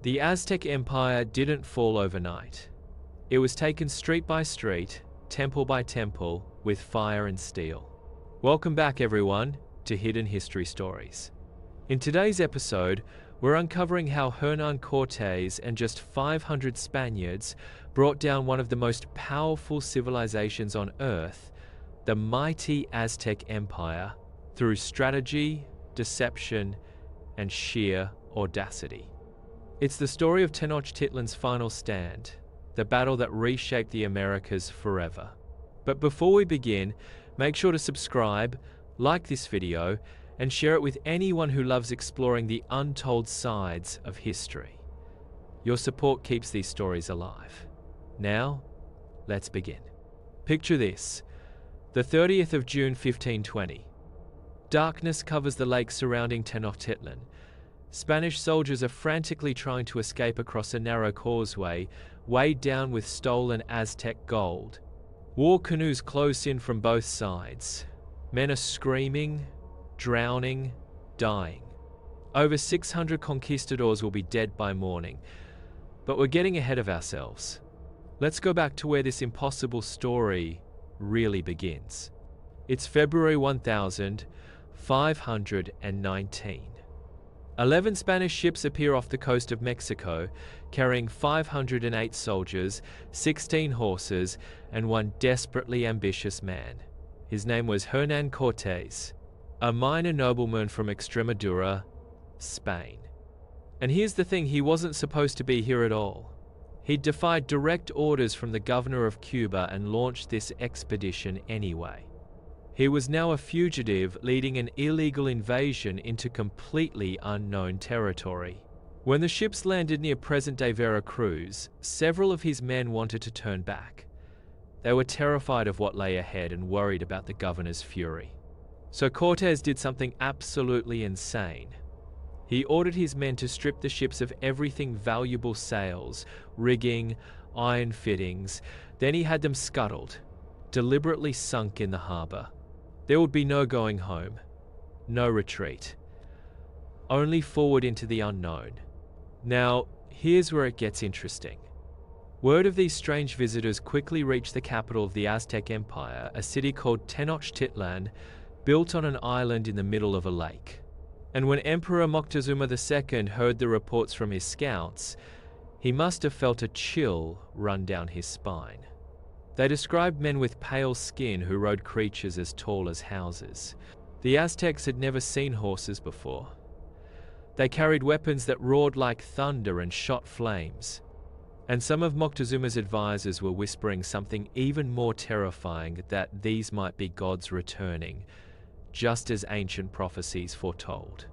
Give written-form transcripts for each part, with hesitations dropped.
The Aztec Empire didn't fall overnight. It was taken street by street, temple by temple, with fire and steel. Welcome back, everyone, to Hidden History Stories. In today's episode, we're uncovering how Hernán Cortés and just 500 Spaniards brought down one of the most powerful civilizations on Earth, the mighty Aztec Empire, through strategy, deception, and sheer audacity. It's the story of Tenochtitlan's final stand, the battle that reshaped the Americas forever. But before we begin, make sure to subscribe, like this video, and share it with anyone who loves exploring the untold sides of history. Your support keeps these stories alive. Now, let's begin. Picture this: the 30th of June 1520. Darkness covers the lake surrounding Tenochtitlan. Spanish soldiers are frantically trying to escape across a narrow causeway, weighed down with stolen Aztec gold. War canoes close in from both sides. Men are screaming, drowning, dying. Over 600 conquistadors will be dead by morning. But we're getting ahead of ourselves. Let's go back to where this impossible story really begins. It's February 1519. 11 Spanish ships appear off the coast of Mexico, carrying 508 soldiers, 16 horses, and one desperately ambitious man. His name was Hernán Cortés, a minor nobleman from Extremadura, Spain. And here's the thing, he wasn't supposed to be here at all. He defied direct orders from the governor of Cuba and launched this expedition anyway. He was now a fugitive, leading an illegal invasion into completely unknown territory. When the ships landed near present-day Veracruz, several of his men wanted to turn back. They were terrified of what lay ahead and worried about the governor's fury. So Cortés did something absolutely insane. He ordered his men to strip the ships of everything valuable: sails, rigging, iron fittings. Then he had them scuttled, deliberately sunk in the harbor. There would be no going home, no retreat, only forward into the unknown. Now, here's where it gets interesting. Word of these strange visitors quickly reached the capital of the Aztec Empire, a city called Tenochtitlan, built on an island in the middle of a lake. And when Emperor Moctezuma II heard the reports from his scouts, he must have felt a chill run down his spine. They described men with pale skin who rode creatures as tall as houses. The Aztecs had never seen horses before. They carried weapons that roared like thunder and shot flames. And some of Moctezuma's advisors were whispering something even more terrifying, that these might be gods returning, just as ancient prophecies foretold.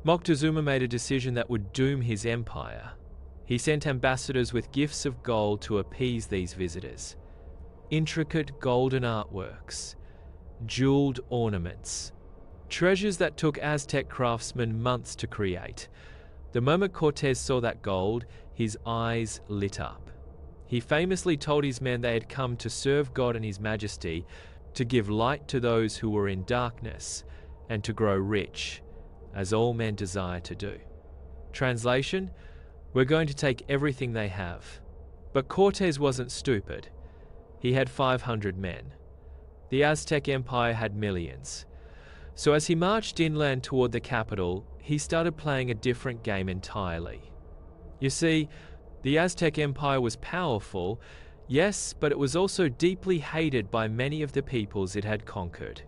Moctezuma made a decision that would doom his empire. He sent ambassadors with gifts of gold to appease these visitors. Intricate golden artworks, jeweled ornaments, treasures that took Aztec craftsmen months to create. The moment Cortés saw that gold, his eyes lit up. He famously told his men they had come to serve God and His Majesty, to give light to those who were in darkness, and to grow rich, as all men desire to do. Translation: we're going to take everything they have. But Cortés wasn't stupid. He had 500 men. The Aztec Empire had millions. So as he marched inland toward the capital, he started playing a different game entirely. You see, the Aztec Empire was powerful, yes, but it was also deeply hated by many of the peoples it had conquered.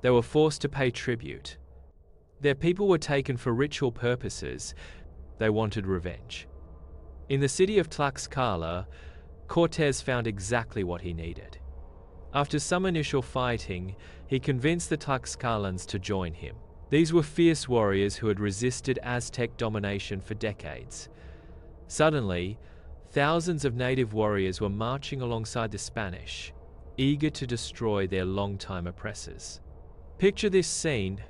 They were forced to pay tribute. Their people were taken for ritual purposes. They wanted revenge. In the city of Tlaxcala, Cortés found exactly what he needed. After some initial fighting, he convinced the Tlaxcalans to join him. These were fierce warriors who had resisted Aztec domination for decades. Suddenly, thousands of native warriors were marching alongside the Spanish, eager to destroy their longtime oppressors. Picture this scene: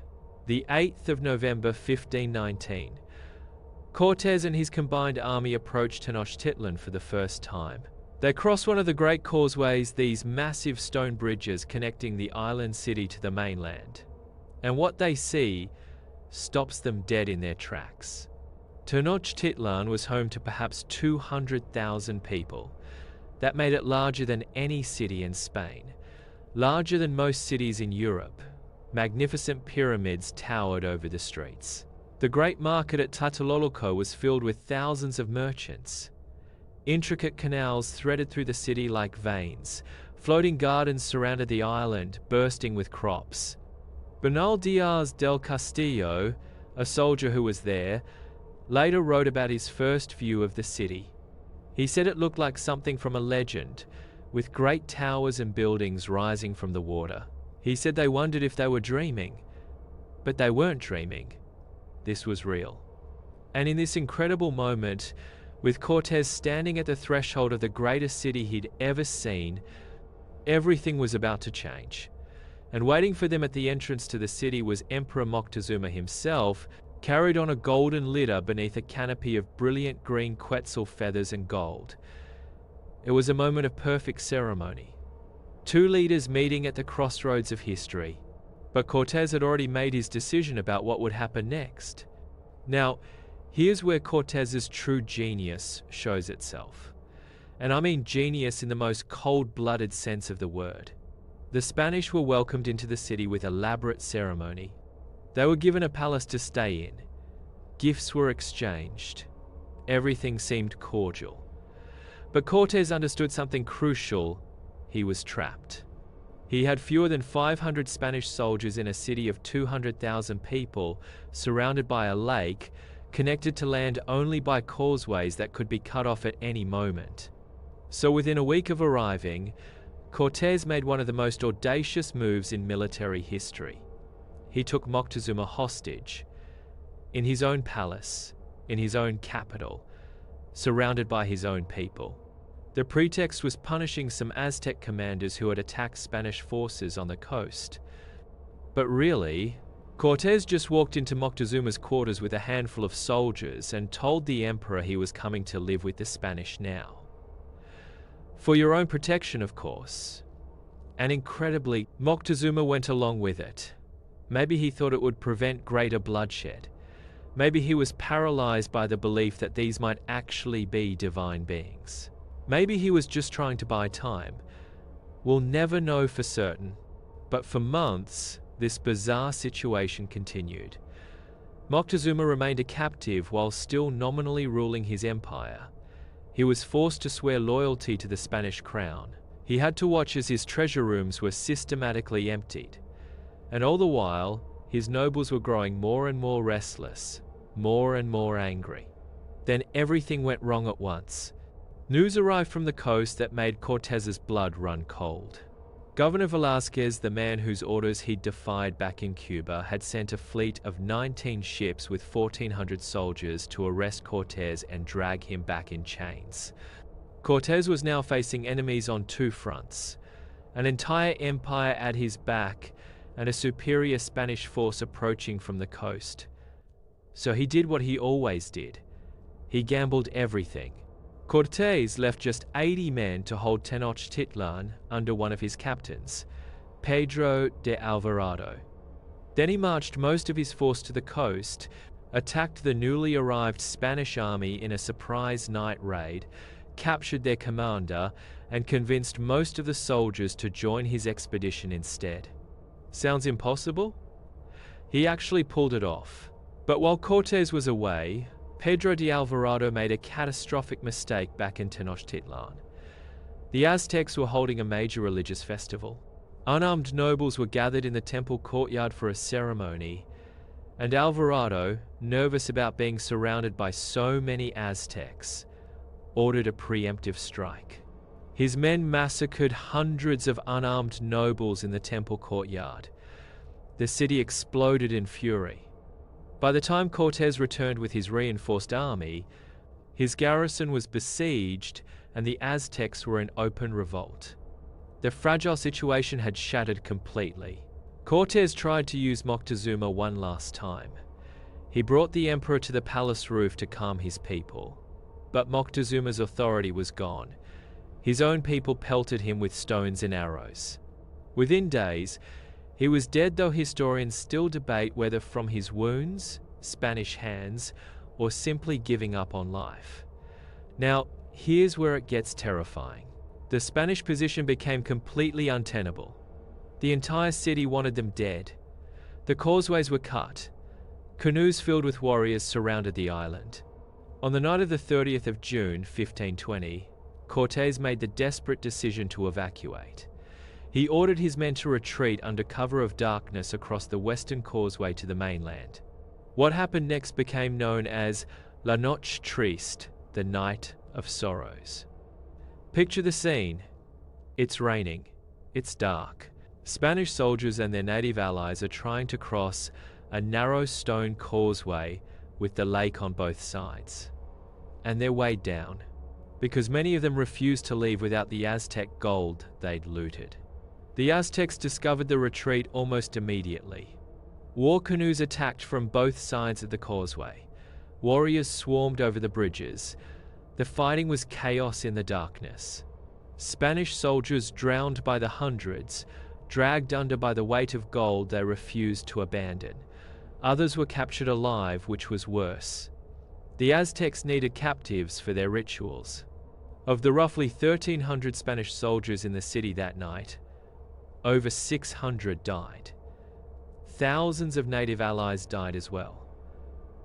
the 8th of November 1519. Cortés and his combined army approached Tenochtitlan for the first time. They cross one of the great causeways, these massive stone bridges connecting the island city to the mainland. And what they see stops them dead in their tracks. Tenochtitlan was home to perhaps 200,000 people. That made it larger than any city in Spain, larger than most cities in Europe. Magnificent pyramids towered over the streets. The great market at Tlatelolco was filled with thousands of merchants. Intricate canals threaded through the city like veins. Floating gardens surrounded the island, bursting with crops. Bernal Diaz del Castillo, a soldier who was there, later wrote about his first view of the city. He said it looked like something from a legend, with great towers and buildings rising from the water. He said they wondered if they were dreaming, but they weren't dreaming. This was real. And in this incredible moment, with Cortés standing at the threshold of the greatest city he'd ever seen, everything was about to change. And waiting for them at the entrance to the city was Emperor Moctezuma himself, carried on a golden litter beneath a canopy of brilliant green quetzal feathers and gold. It was a moment of perfect ceremony. Two leaders meeting at the crossroads of history. But Cortés had already made his decision about what would happen next. Now, here's where Cortés's true genius shows itself. And I mean genius in the most cold-blooded sense of the word. The Spanish were welcomed into the city with elaborate ceremony. They were given a palace to stay in. Gifts were exchanged. Everything seemed cordial. But Cortés understood something crucial. He was trapped. He had fewer than 500 Spanish soldiers in a city of 200,000 people, surrounded by a lake, connected to land only by causeways that could be cut off at any moment. So within a week of arriving, Cortés made one of the most audacious moves in military history. He took Moctezuma hostage, in his own palace, in his own capital, surrounded by his own people. The pretext was punishing some Aztec commanders who had attacked Spanish forces on the coast. But really, Cortés just walked into Moctezuma's quarters with a handful of soldiers and told the emperor he was coming to live with the Spanish now. For your own protection, of course. And incredibly, Moctezuma went along with it. Maybe he thought it would prevent greater bloodshed. Maybe he was paralyzed by the belief that these might actually be divine beings. Maybe he was just trying to buy time. We'll never know for certain. But for months, this bizarre situation continued. Moctezuma remained a captive while still nominally ruling his empire. He was forced to swear loyalty to the Spanish crown. He had to watch as his treasure rooms were systematically emptied. And all the while, his nobles were growing more and more restless, more and more angry. Then everything went wrong at once. News arrived from the coast that made Cortés's blood run cold. Governor Velázquez, the man whose orders he'd defied back in Cuba, had sent a fleet of 19 ships with 1,400 soldiers to arrest Cortés and drag him back in chains. Cortés was now facing enemies on two fronts: an entire empire at his back and a superior Spanish force approaching from the coast. So he did what he always did. He gambled everything. Cortés left just 80 men to hold Tenochtitlan under one of his captains, Pedro de Alvarado. Then he marched most of his force to the coast, attacked the newly arrived Spanish army in a surprise night raid, captured their commander, and convinced most of the soldiers to join his expedition instead. Sounds impossible? He actually pulled it off. But while Cortés was away, Pedro de Alvarado made a catastrophic mistake back in Tenochtitlan. The Aztecs were holding a major religious festival. Unarmed nobles were gathered in the temple courtyard for a ceremony, and Alvarado, nervous about being surrounded by so many Aztecs, ordered a preemptive strike. His men massacred hundreds of unarmed nobles in the temple courtyard. The city exploded in fury. By the time Cortés returned with his reinforced army, his garrison was besieged and the Aztecs were in open revolt. The fragile situation had shattered completely. Cortés tried to use Moctezuma one last time. He brought the emperor to the palace roof to calm his people. But Moctezuma's authority was gone. His own people pelted him with stones and arrows. Within days, he was dead, though historians still debate whether from his wounds, Spanish hands, or simply giving up on life. Now, here's where it gets terrifying. The Spanish position became completely untenable. The entire city wanted them dead. The causeways were cut. Canoes filled with warriors surrounded the island. On the night of the 30th of June, 1520, Cortés made the desperate decision to evacuate. He ordered his men to retreat under cover of darkness across the western causeway to the mainland. What happened next became known as La Noche Triste, the Night of Sorrows. Picture the scene. It's raining. It's dark. Spanish soldiers and their native allies are trying to cross a narrow stone causeway with the lake on both sides. And they're weighed down, because many of them refused to leave without the Aztec gold they'd looted. The Aztecs discovered the retreat almost immediately. War canoes attacked from both sides of the causeway. Warriors swarmed over the bridges. The fighting was chaos in the darkness. Spanish soldiers drowned by the hundreds, dragged under by the weight of gold they refused to abandon. Others were captured alive, which was worse. The Aztecs needed captives for their rituals. Of the roughly 1,300 Spanish soldiers in the city that night, over 600 died. Thousands of native allies died as well.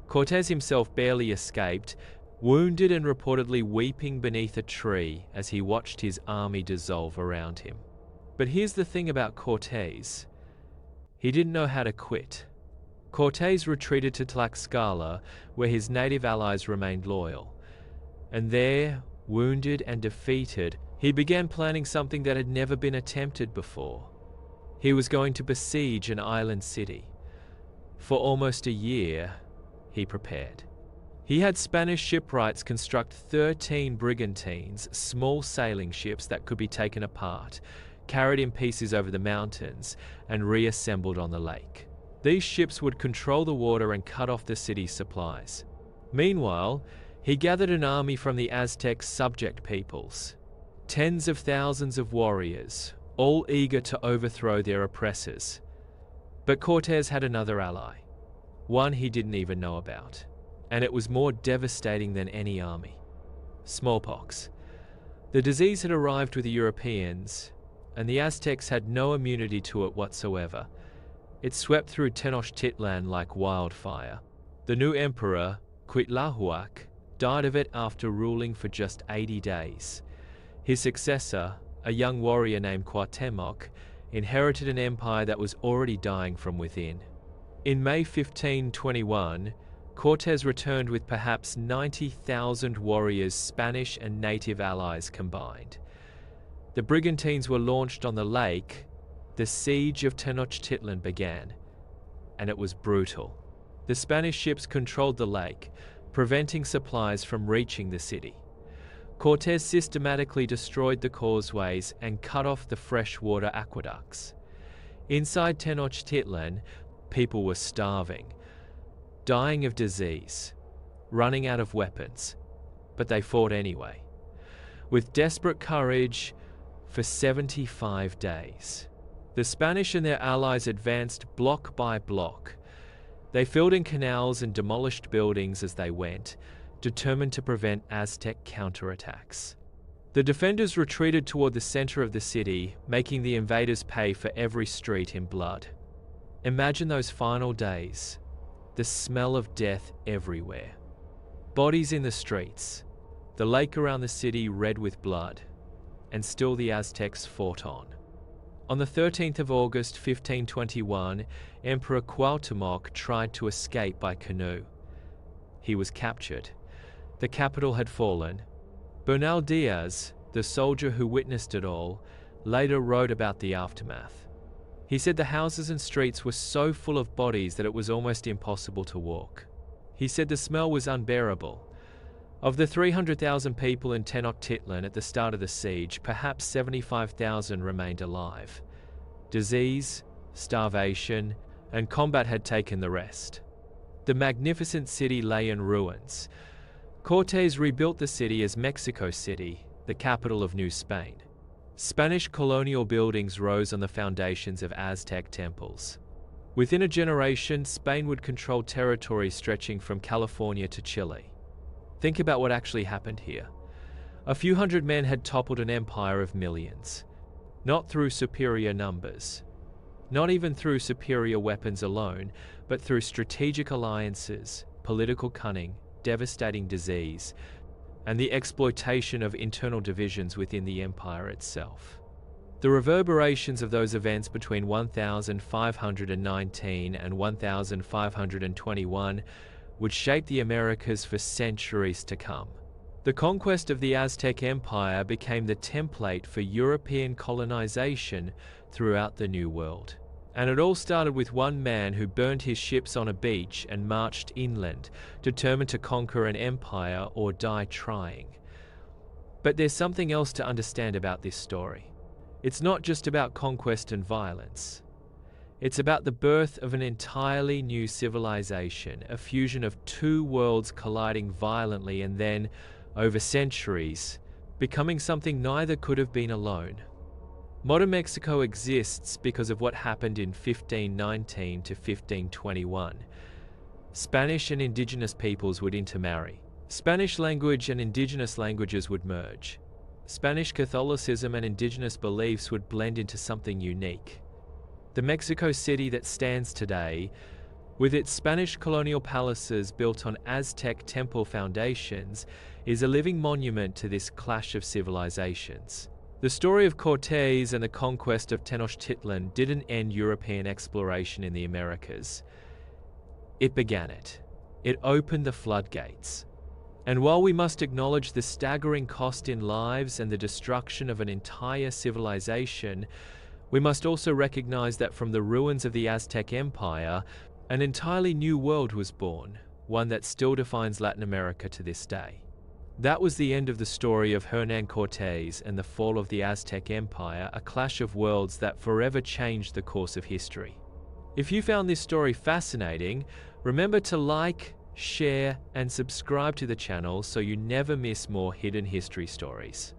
Cortés himself barely escaped, wounded and reportedly weeping beneath a tree as he watched his army dissolve around him. But here's the thing about Cortés. He didn't know how to quit. Cortés retreated to Tlaxcala, where his native allies remained loyal. And there, wounded and defeated, he began planning something that had never been attempted before. He was going to besiege an island city. For almost a year, he prepared. He had Spanish shipwrights construct 13 brigantines, small sailing ships that could be taken apart, carried in pieces over the mountains, and reassembled on the lake. These ships would control the water and cut off the city's supplies. Meanwhile, he gathered an army from the Aztec subject peoples. Tens of thousands of warriors, all eager to overthrow their oppressors. But Cortés had another ally, one he didn't even know about, and it was more devastating than any army: smallpox. The disease had arrived with the Europeans, and the Aztecs had no immunity to it whatsoever. It swept through Tenochtitlan like wildfire. The new emperor, Cuitlahuac, died of it after ruling for just 80 days. His successor, a young warrior named Cuauhtémoc, inherited an empire that was already dying from within. In May 1521, Cortés returned with perhaps 90,000 warriors, Spanish and native allies combined. The brigantines were launched on the lake. The siege of Tenochtitlan began, and it was brutal. The Spanish ships controlled the lake, preventing supplies from reaching the city. Cortés systematically destroyed the causeways and cut off the freshwater aqueducts. Inside Tenochtitlan, people were starving, dying of disease, running out of weapons, but they fought anyway, with desperate courage for 75 days. The Spanish and their allies advanced block by block. They filled in canals and demolished buildings as they went, determined to prevent Aztec counterattacks. The defenders retreated toward the center of the city, making the invaders pay for every street in blood. Imagine those final days, the smell of death everywhere. Bodies in the streets, the lake around the city red with blood, and still the Aztecs fought on. On the 13th of August 1521, Emperor Cuauhtémoc tried to escape by canoe. He was captured. The capital had fallen. Bernal Diaz, the soldier who witnessed it all, later wrote about the aftermath. He said the houses and streets were so full of bodies that it was almost impossible to walk. He said the smell was unbearable. Of the 300,000 people in Tenochtitlan at the start of the siege, perhaps 75,000 remained alive. Disease, starvation, and combat had taken the rest. The magnificent city lay in ruins. Cortés rebuilt the city as Mexico City, the capital of New Spain. Spanish colonial buildings rose on the foundations of Aztec temples. Within a generation, Spain would control territory stretching from California to Chile. Think about what actually happened here. A few hundred men had toppled an empire of millions. Not through superior numbers. Not even through superior weapons alone, but through strategic alliances, political cunning, devastating disease, and the exploitation of internal divisions within the empire itself. The reverberations of those events between 1519 and 1521 would shape the Americas for centuries to come. The conquest of the Aztec Empire became the template for European colonization throughout the New World. And it all started with one man who burned his ships on a beach and marched inland, determined to conquer an empire or die trying. But there's something else to understand about this story. It's not just about conquest and violence. It's about the birth of an entirely new civilization, a fusion of two worlds colliding violently and then, over centuries, becoming something neither could have been alone. Modern Mexico exists because of what happened in 1519 to 1521. Spanish and indigenous peoples would intermarry. Spanish language and indigenous languages would merge. Spanish Catholicism and indigenous beliefs would blend into something unique. The Mexico City that stands today, with its Spanish colonial palaces built on Aztec temple foundations, is a living monument to this clash of civilizations. The story of Cortés and the conquest of Tenochtitlan didn't end European exploration in the Americas. It began it. It opened the floodgates. And while we must acknowledge the staggering cost in lives and the destruction of an entire civilization, we must also recognize that from the ruins of the Aztec Empire, an entirely new world was born, one that still defines Latin America to this day. That was the end of the story of Hernán Cortés and the fall of the Aztec Empire, a clash of worlds that forever changed the course of history. If you found this story fascinating, remember to like, share, and subscribe to the channel so you never miss more hidden history stories.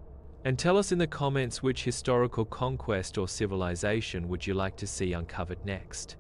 And tell us in the comments which historical conquest or civilization would you like to see uncovered next.